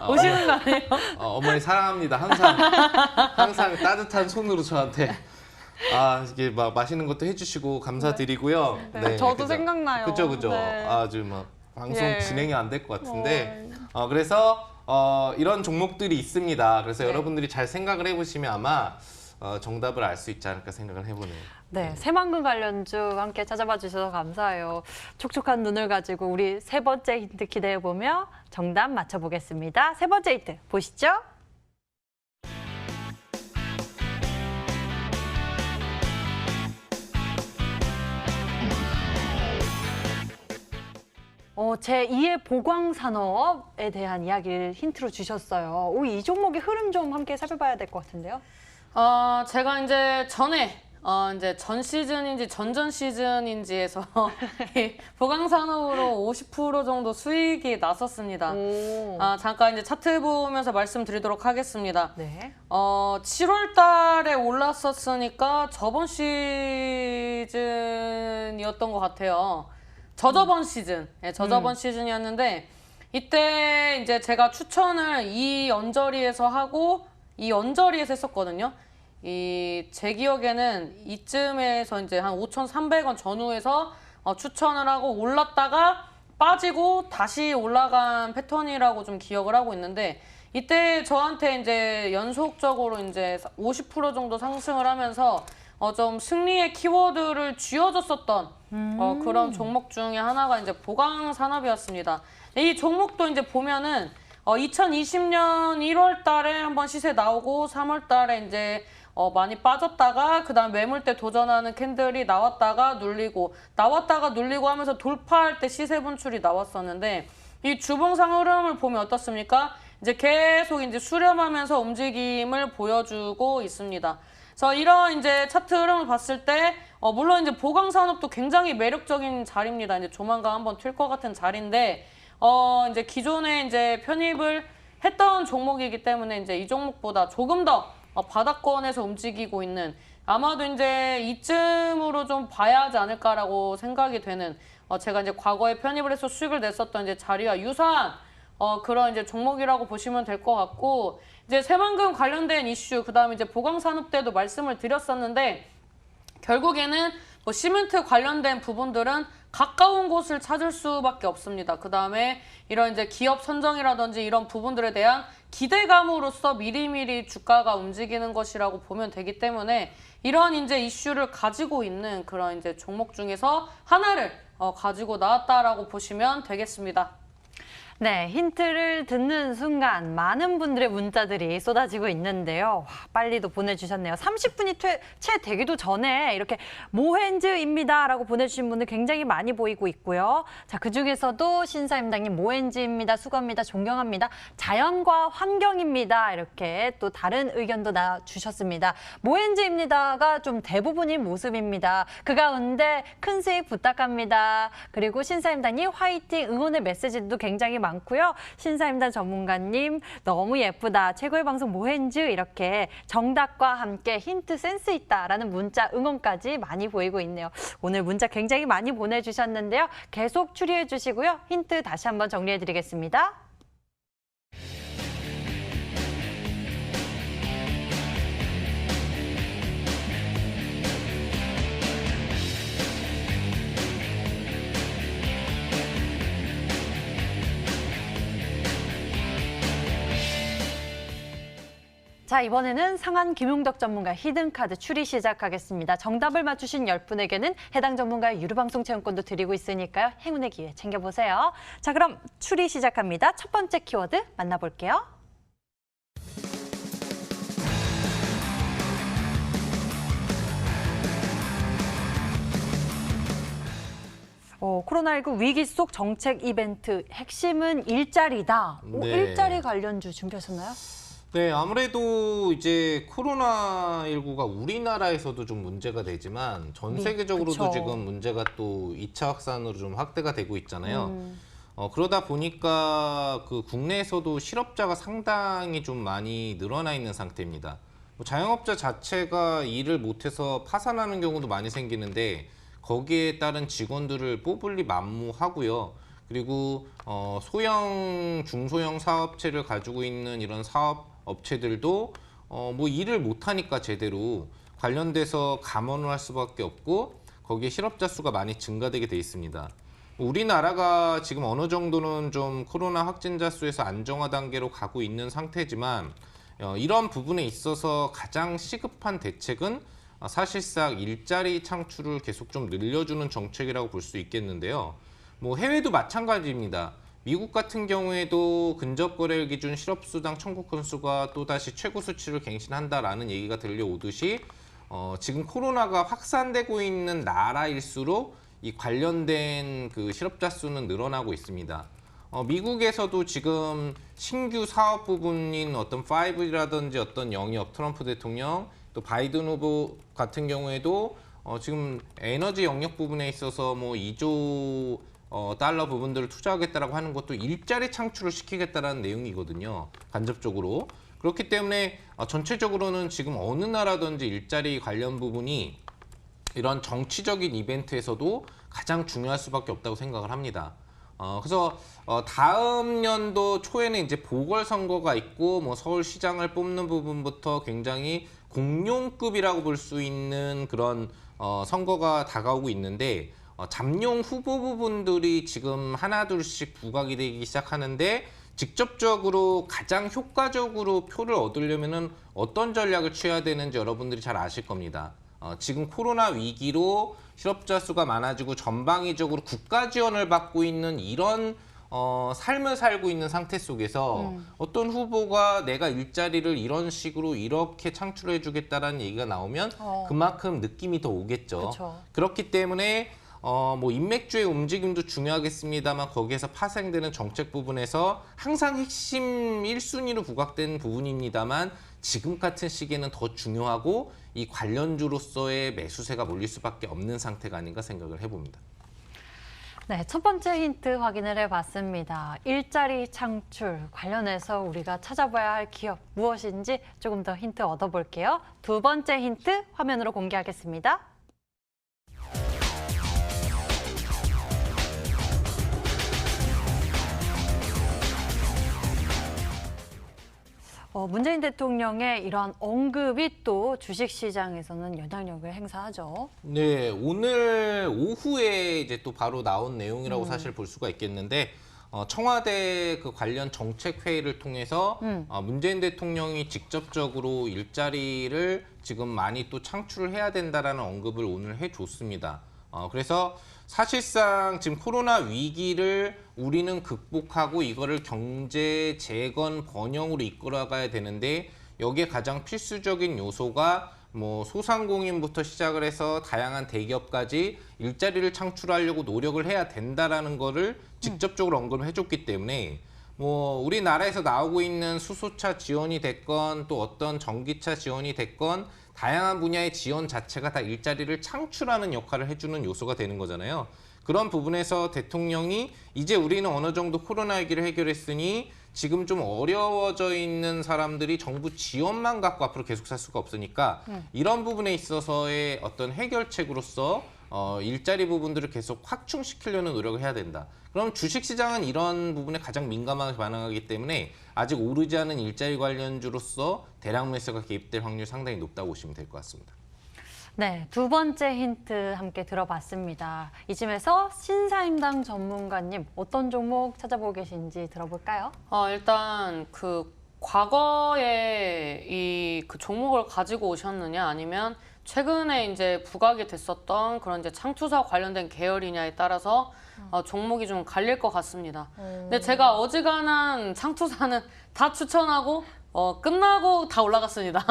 오시는 거 아니에요? 어머니 사랑합니다. 항상 따뜻한 손으로 저한테 이게 막 맛있는 것도 해주시고 감사드리고요. 네, 저도 그죠? 생각나요. 그죠. 네. 아주 막 방송 예. 진행이 안 될 것 같은데 그래서 이런 종목들이 있습니다. 그래서 여러분들이 잘 생각을 해보시면 아마 정답을 알 수 있지 않을까 생각을 해보네요. 네, 새만금 관련주 함께 찾아봐 주셔서 감사해요. 촉촉한 눈을 가지고 우리 세 번째 힌트 기대해보며 정답 맞춰보겠습니다. 세 번째 힌트 보시죠. 제2의 보광산업에 대한 이야기를 힌트로 주셨어요. 이 종목의 흐름 좀 함께 살펴봐야 될 것 같은데요. 제가 이제 전에 이제 전 시즌인지 전전 시즌인지에서 이 보강산업으로 50% 정도 수익이 났었습니다. 잠깐 이제 차트 보면서 말씀드리도록 하겠습니다. 네. 7월 달에 올랐었으니까 저번 시즌이었던 것 같아요. 저저번 시즌, 네, 저저번 시즌이었는데 이때 이제 제가 추천을 이 언저리에서 하고 이 언저리에서 했었거든요. 제 기억에는 이쯤에서 이제 한 5,300원 전후에서 추천을 하고 올랐다가 빠지고 다시 올라간 패턴이라고 좀 기억을 하고 있는데 이때 저한테 이제 연속적으로 이제 50% 정도 상승을 하면서 좀 승리의 키워드를 쥐어줬었던 그런 종목 중에 하나가 이제 보강 산업이었습니다. 이 종목도 이제 보면은 2020년 1월 달에 한번 시세 나오고 3월 달에 이제 많이 빠졌다가 그다음 매물대 도전하는 캔들이 나왔다가 눌리고 하면서 돌파할 때 시세 분출이 나왔었는데 이 주봉상 흐름을 보면 어떻습니까? 이제 계속 이제 수렴하면서 움직임을 보여주고 있습니다. 그래서 이런 이제 차트 흐름을 봤을 때 물론 이제 보강 산업도 굉장히 매력적인 자리입니다. 이제 조만간 한번 튈 것 같은 자리인데 이제 기존에 이제 편입을 했던 종목이기 때문에 이제 이 종목보다 조금 더 바닥권에서 움직이고 있는 아마도 이제 이쯤으로 좀 봐야 하지 않을까라고 생각이 되는 제가 이제 과거에 편입을 해서 수익을 냈었던 이제 자리와 유사한 그런 이제 종목이라고 보시면 될 것 같고 이제 새만금 관련된 이슈 그다음에 이제 보강산업 때도 말씀을 드렸었는데 결국에는 뭐 시멘트 관련된 부분들은 가까운 곳을 찾을 수밖에 없습니다. 그다음에 이런 이제 기업 선정이라든지 이런 부분들에 대한 기대감으로써 미리미리 주가가 움직이는 것이라고 보면 되기 때문에 이런 이제 이슈를 가지고 있는 그런 이제 종목 중에서 하나를 가지고 나왔다라고 보시면 되겠습니다. 네, 힌트를 듣는 순간 많은 분들의 문자들이 쏟아지고 있는데요. 와, 빨리도 보내주셨네요. 30분이 채 되기도 전에 이렇게 모헨즈입니다라고 보내주신 분들 굉장히 많이 보이고 있고요. 자, 그중에서도 신사임당님 모헨즈입니다. 수고합니다. 존경합니다. 자연과 환경입니다. 이렇게 또 다른 의견도 주셨습니다. 모헨즈입니다가 좀 대부분인 모습입니다. 그 가운데 큰 수익 부탁합니다. 그리고 신사임당님 화이팅 응원의 메시지도 굉장히 많고요. 신사임당 전문가님 너무 예쁘다. 최고의 방송 모헨즈 이렇게 정답과 함께 힌트 센스 있다라는 문자 응원까지 많이 보이고 있네요. 오늘 문자 굉장히 많이 보내주셨는데요. 계속 추리해 주시고요. 힌트 다시 한번 정리해 드리겠습니다. 자, 이번에는 상한 김용덕 전문가 히든카드 추리 시작하겠습니다. 정답을 맞추신 10분에게는 해당 전문가의 유료방송 체험권도 드리고 있으니까요. 행운의 기회 챙겨보세요. 자, 그럼 추리 시작합니다. 첫 번째 키워드 만나볼게요. 코로나19 위기 속 정책 이벤트 핵심은 일자리다. 네. 일자리 관련주 준비하셨나요? 네, 아무래도 이제 코로나19가 우리나라에서도 좀 문제가 되지만 전 세계적으로도 그쵸. 지금 문제가 또 2차 확산으로 좀 확대가 되고 있잖아요. 그러다 보니까 그 국내에서도 실업자가 상당히 좀 많이 늘어나 있는 상태입니다. 뭐 자영업자 자체가 일을 못해서 파산하는 경우도 많이 생기는데 거기에 따른 직원들을 뽑을 리 만무하고요. 그리고 소형, 중소형 사업체를 가지고 있는 이런 사업업체들도 뭐 일을 못하니까 제대로 관련돼서 감원을 할 수밖에 없고 거기에 실업자 수가 많이 증가되게 돼 있습니다. 우리나라가 지금 어느 정도는 좀 코로나 확진자 수에서 안정화 단계로 가고 있는 상태지만 이런 부분에 있어서 가장 시급한 대책은 사실상 일자리 창출을 계속 좀 늘려주는 정책이라고 볼 수 있겠는데요. 뭐 해외도 마찬가지입니다. 미국 같은 경우에도 근접거래일 기준 실업수당 청구 건수가 또다시 최고 수치를 갱신한다라는 얘기가 들려오듯이 지금 코로나가 확산되고 있는 나라일수록 이 관련된 그 실업자 수는 늘어나고 있습니다. 미국에서도 지금 신규 사업 부분인 어떤 5G라든지 어떤 영역, 트럼프 대통령 또 바이든 후보 같은 경우에도 지금 에너지 영역 부분에 있어서 뭐 2조 달러 부분들을 투자하겠다라고 하는 것도 일자리 창출을 시키겠다라는 내용이거든요. 간접적으로. 그렇기 때문에 전체적으로는 지금 어느 나라든지 일자리 관련 부분이 이런 정치적인 이벤트에서도 가장 중요할 수밖에 없다고 생각을 합니다. 그래서 다음 연도 초에는 이제 보궐선거가 있고 뭐 서울시장을 뽑는 부분부터 굉장히 공룡급이라고 볼 수 있는 그런 선거가 다가오고 있는데 잠룡 후보 부분들이 지금 하나둘씩 부각이 되기 시작하는데 직접적으로 가장 효과적으로 표를 얻으려면은 어떤 전략을 취해야 되는지 여러분들이 잘 아실 겁니다. 지금 코로나 위기로 실업자 수가 많아지고 전방위적으로 국가 지원을 받고 있는 이런 삶을 살고 있는 상태 속에서 어떤 후보가 내가 일자리를 이런 식으로 이렇게 창출해 주겠다라는 얘기가 나오면 그만큼 느낌이 더 오겠죠. 그쵸. 그렇기 때문에 뭐 인맥주의 움직임도 중요하겠습니다만 거기에서 파생되는 정책 부분에서 항상 핵심 1순위로 부각된 부분입니다만 지금 같은 시기에는 더 중요하고 이 관련주로서의 매수세가 몰릴 수밖에 없는 상태가 아닌가 생각을 해봅니다. 네, 첫 번째 힌트 확인을 해봤습니다. 일자리 창출 관련해서 우리가 찾아봐야 할 기업 무엇인지 조금 더 힌트 얻어볼게요. 두 번째 힌트 화면으로 공개하겠습니다. 문재인 대통령의 이러한 언급이 또 주식시장에서는 영향력을 행사하죠. 네, 오늘 오후에 이제 또 바로 나온 내용이라고 사실 볼 수가 있겠는데 청와대 그 관련 정책 회의를 통해서 문재인 대통령이 직접적으로 일자리를 지금 많이 또 창출을 해야 된다라는 언급을 오늘 해줬습니다. 그래서 사실상 지금 코로나 위기를 우리는 극복하고 이거를 경제 재건 번영으로 이끌어가야 되는데 여기에 가장 필수적인 요소가 뭐 소상공인부터 시작을 해서 다양한 대기업까지 일자리를 창출하려고 노력을 해야 된다라는 거를 직접적으로 언급을 해줬기 때문에 뭐 우리나라에서 나오고 있는 수소차 지원이 됐건 또 어떤 전기차 지원이 됐건 다양한 분야의 지원 자체가 다 일자리를 창출하는 역할을 해주는 요소가 되는 거잖아요. 그런 부분에서 대통령이 이제 우리는 어느 정도 코로나 위기를 해결했으니 지금 좀 어려워져 있는 사람들이 정부 지원만 갖고 앞으로 계속 살 수가 없으니까 이런 부분에 있어서의 어떤 해결책으로서 일자리 부분들을 계속 확충시키려는 노력을 해야 된다. 그럼 주식시장은 이런 부분에 가장 민감하게 반응하기 때문에 아직 오르지 않은 일자리 관련주로서 대량 매수가 개입될 확률이 상당히 높다고 보시면 될 것 같습니다. 네, 두 번째 힌트 함께 들어봤습니다. 이쯤에서 신사임당 전문가님 어떤 종목 찾아보고 계신지 들어볼까요? 일단 그 과거에 이 그 종목을 가지고 오셨느냐 아니면 최근에 이제 부각이 됐었던 그런 이제 창투사 관련된 계열이냐에 따라서 종목이 좀 갈릴 것 같습니다. 근데 제가 어지간한 창투사는 다 추천하고 끝나고 다 올라갔습니다.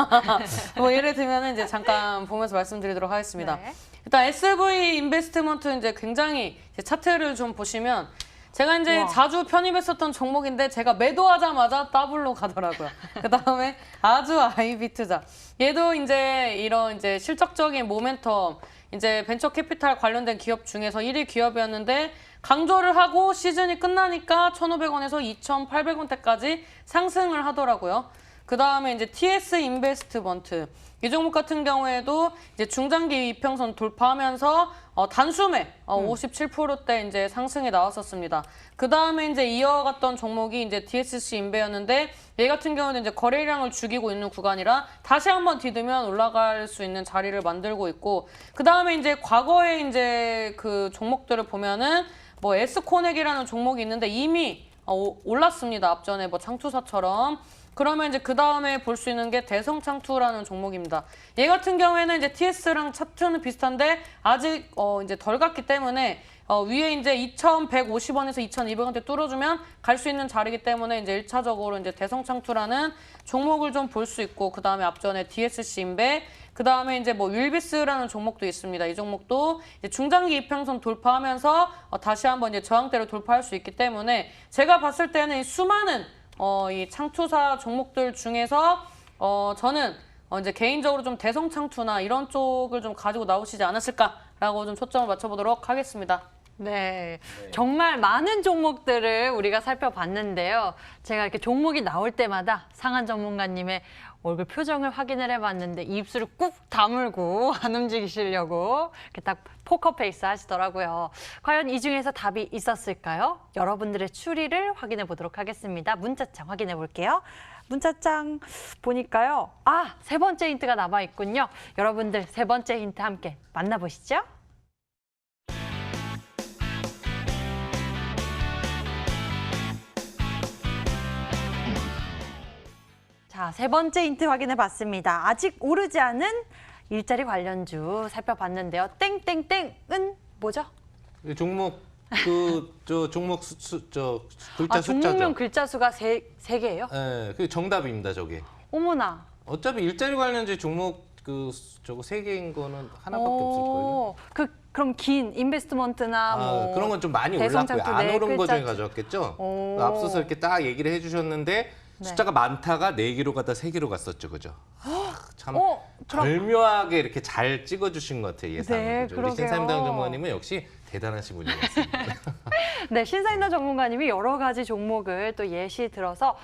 뭐 예를 들면 이제 잠깐 보면서 말씀드리도록 하겠습니다. 네. 일단 SV 인베스트먼트 이제 굉장히 이제 차트를 좀 보시면 제가 이제 우와. 자주 편입했었던 종목인데 제가 매도하자마자 더블로 가더라고요. 그 다음에 아주 아이비 투자. 얘도 이제 이런 이제 실적적인 모멘텀, 이제 벤처 캐피탈 관련된 기업 중에서 1위 기업이었는데 강조를 하고 시즌이 끝나니까 1,500원에서 2,800원대까지 상승을 하더라고요. 그 다음에 이제 TS 인베스트먼트. 이 종목 같은 경우에도 이제 중장기 이평선 돌파하면서 단숨에 57%대 이제 상승이 나왔었습니다. 그 다음에 이제 이어갔던 종목이 이제 DSC 인베였는데 얘 같은 경우는 이제 거래량을 죽이고 있는 구간이라 다시 한번 디디면 올라갈 수 있는 자리를 만들고 있고 그 다음에 이제 과거에 이제 그 종목들을 보면은 뭐 S코넥이라는 종목이 있는데 이미 올랐습니다. 앞전에 뭐 창투사처럼. 그러면 이제 그 다음에 볼 수 있는 게 대성창투라는 종목입니다. 얘 같은 경우에는 이제 TS랑 차트는 비슷한데 아직 이제 덜 갔기 때문에 위에 이제 2,150원에서 2,200원대 뚫어주면 갈 수 있는 자리이기 때문에 이제 1차적으로 이제 대성창투라는 종목을 좀 볼 수 있고 그 다음에 앞전에 DSC 인베 그 다음에 이제 뭐 윌비스라는 종목도 있습니다. 이 종목도 이제 중장기 이평선 돌파하면서 다시 한번 이제 저항대를 돌파할 수 있기 때문에 제가 봤을 때는 이 수많은 이 창투사 종목들 중에서 저는 이제 개인적으로 좀 대성창투나 이런 쪽을 좀 가지고 나오시지 않았을까라고 좀 초점을 맞춰보도록 하겠습니다. 네, 정말 많은 종목들을 우리가 살펴봤는데요. 제가 이렇게 종목이 나올 때마다 상한 전문가님의 얼굴 표정을 확인을 해봤는데 입술을 꾹 다물고 안 움직이시려고 이렇게 딱 포커페이스 하시더라고요. 과연 이 중에서 답이 있었을까요? 여러분들의 추리를 확인해 보도록 하겠습니다. 문자창 확인해 볼게요. 문자창 보니까요. 세 번째 힌트가 남아 있군요. 여러분들 세 번째 힌트 함께 만나보시죠. 자, 세 번째 힌트 확인해 봤습니다. 아직 오르지 않은 일자리 관련주 살펴봤는데요. 땡땡땡은 뭐죠? 이 종목 저 종목 글자 숫자죠. 종목명 글자 수가 세 개예요? 예, 그 정답입니다, 저게. 어머나. 어차피 일자리 관련주 종목 저거 3개인 거는 하나밖에 없을 거예요. 그럼 긴 인베스트먼트나 뭐 그런 건 좀 많이 대성장도 올랐고요. 안 네 오른 거 중에 글자지. 가져왔겠죠. 오. 앞서서 이렇게 딱 얘기를 해주셨는데 네. 숫자가 많다가 4개로 가다 3개로 갔었죠, 그죠? 참 그럼- 절묘하게 이렇게 잘 찍어주신 것 같아요, 예상을. 네, 그죠? 우리 그러게요. 신사임당 전문가님은 역시 대단하신 분인 것 같습니다. 네, 신사임당 전문가님이 여러 가지 종목을 또 예시 들어서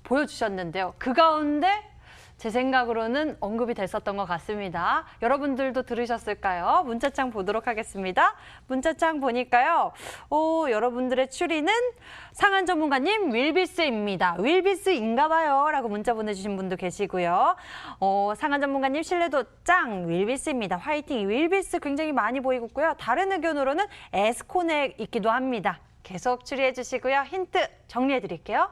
보여주셨는데요. 그 가운데 제 생각으로는 언급이 됐었던 것 같습니다. 여러분들도 들으셨을까요? 문자창 보도록 하겠습니다. 문자창 보니까요. 여러분들의 추리는 상한 전문가님 윌비스입니다. 윌비스인가 봐요. 라고 문자 보내주신 분도 계시고요. 상한 전문가님 신뢰도 짱 윌비스입니다. 화이팅. 윌비스 굉장히 많이 보이고 있고요. 다른 의견으로는 에스코넥 있기도 합니다. 계속 추리해 주시고요. 힌트 정리해 드릴게요.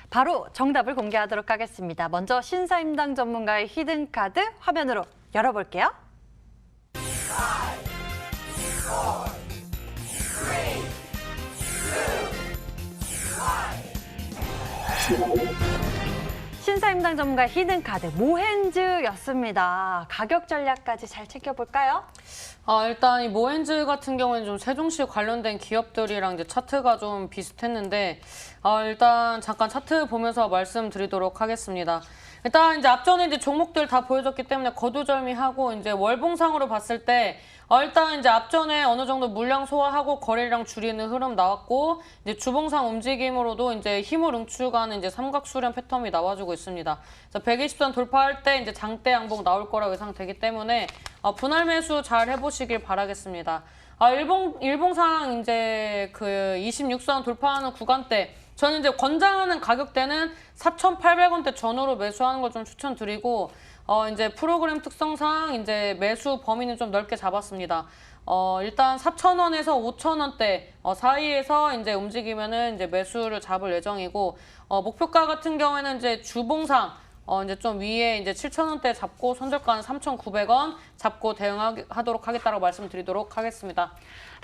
바로 정답을 공개하도록 하겠습니다. 먼저 신사임당 전문가의 히든카드 화면으로 열어볼게요. 신사임당 전문가의 히든카드 모헨즈였습니다. 가격 전략까지 잘 챙겨볼까요? 일단 이 모엔즈 같은 경우에는 좀 세종시 관련된 기업들이랑 이제 차트가 좀 비슷했는데, 일단 잠깐 차트 보면서 말씀드리도록 하겠습니다. 일단 이제 앞전에 이제 종목들 다 보여줬기 때문에 거두절미하고 이제 월봉상으로 봤을 때 일단 이제 앞전에 어느 정도 물량 소화하고 거래량 줄이는 흐름 나왔고, 이제 주봉상 움직임으로도 이제 힘을 응축하는 이제 삼각수렴 패턴이 나와주고 있습니다. 그래서 120선 돌파할 때 이제 장대 양봉 나올 거라고 예상되기 때문에 분할 매수 잘 해보시길 바라겠습니다. 일봉상 이제 그 26선 돌파하는 구간대 저는 이제 권장하는 가격대는 4,800원대 전후로 매수하는 걸 좀 추천드리고, 이제 프로그램 특성상 이제 매수 범위는 좀 넓게 잡았습니다. 일단 4,000원에서 5,000원대 사이에서 이제 움직이면은 이제 매수를 잡을 예정이고, 목표가 같은 경우에는 이제 주봉상 이제 좀 위에 이제 7,000원대 잡고 손절가는 3,900원 잡고 대응하도록 하겠다고 말씀드리도록 하겠습니다.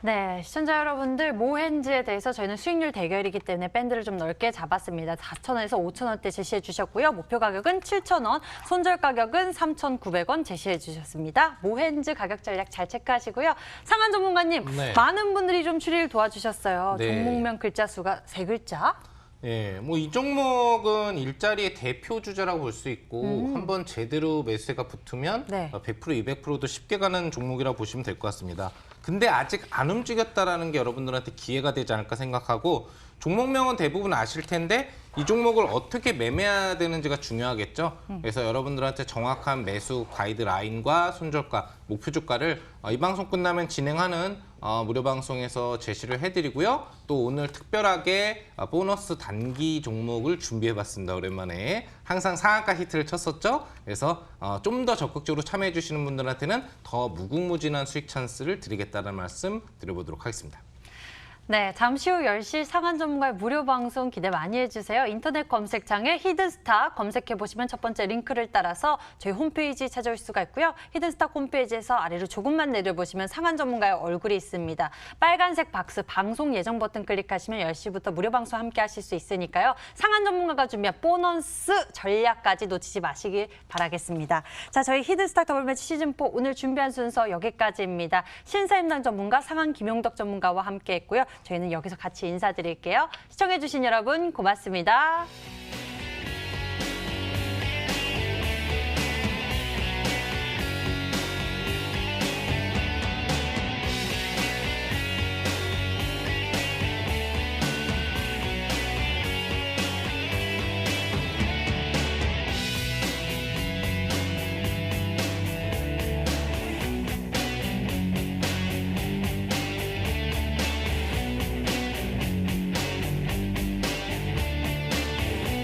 네, 시청자 여러분들 모헨즈에 대해서 저희는 수익률 대결이기 때문에 밴드를 좀 넓게 잡았습니다. 4,000원에서 5,000원대 제시해 주셨고요. 목표 가격은 7,000원, 손절 가격은 3,900원 제시해 주셨습니다. 모헨즈 가격 전략 잘 체크하시고요. 상한 전문가님, 네. 많은 분들이 좀 추리를 도와주셨어요. 네. 종목명 글자 수가 3글자. 예, 뭐 이 종목은 일자리의 대표 주자라고 볼 수 있고 한번 제대로 매수세가 붙으면 네. 100%, 200%도 쉽게 가는 종목이라고 보시면 될 것 같습니다. 근데 아직 안 움직였다라는 게 여러분들한테 기회가 되지 않을까 생각하고, 종목명은 대부분 아실 텐데 이 종목을 어떻게 매매해야 되는지가 중요하겠죠. 그래서 여러분들한테 정확한 매수 가이드라인과 손절가, 목표 주가를 이 방송 끝나면 진행하는 무료 방송에서 제시를 해드리고요. 또 오늘 특별하게 보너스 단기 종목을 준비해봤습니다. 오랜만에. 항상 상한가 히트를 쳤었죠. 그래서 좀 더 적극적으로 참여해주시는 분들한테는 더 무궁무진한 수익 찬스를 드리겠다는 말씀 드려보도록 하겠습니다. 네, 잠시 후 10시 상한 전문가의 무료 방송 기대 많이 해주세요. 인터넷 검색창에 히든스탁 검색해보시면 첫 번째 링크를 따라서 저희 홈페이지 찾아올 수가 있고요. 히든스탁 홈페이지에서 아래로 조금만 내려보시면 상한 전문가의 얼굴이 있습니다. 빨간색 박스 방송 예정 버튼 클릭하시면 10시부터 무료 방송 함께 하실 수 있으니까요. 상한 전문가가 준비한 보너스 전략까지 놓치지 마시길 바라겠습니다. 자, 저희 히든스탁 더블매치 시즌4 오늘 준비한 순서 여기까지입니다. 신사임당 전문가 상한 김용덕 전문가와 함께 했고요. 저희는 여기서 같이 인사드릴게요. 시청해주신 여러분 고맙습니다.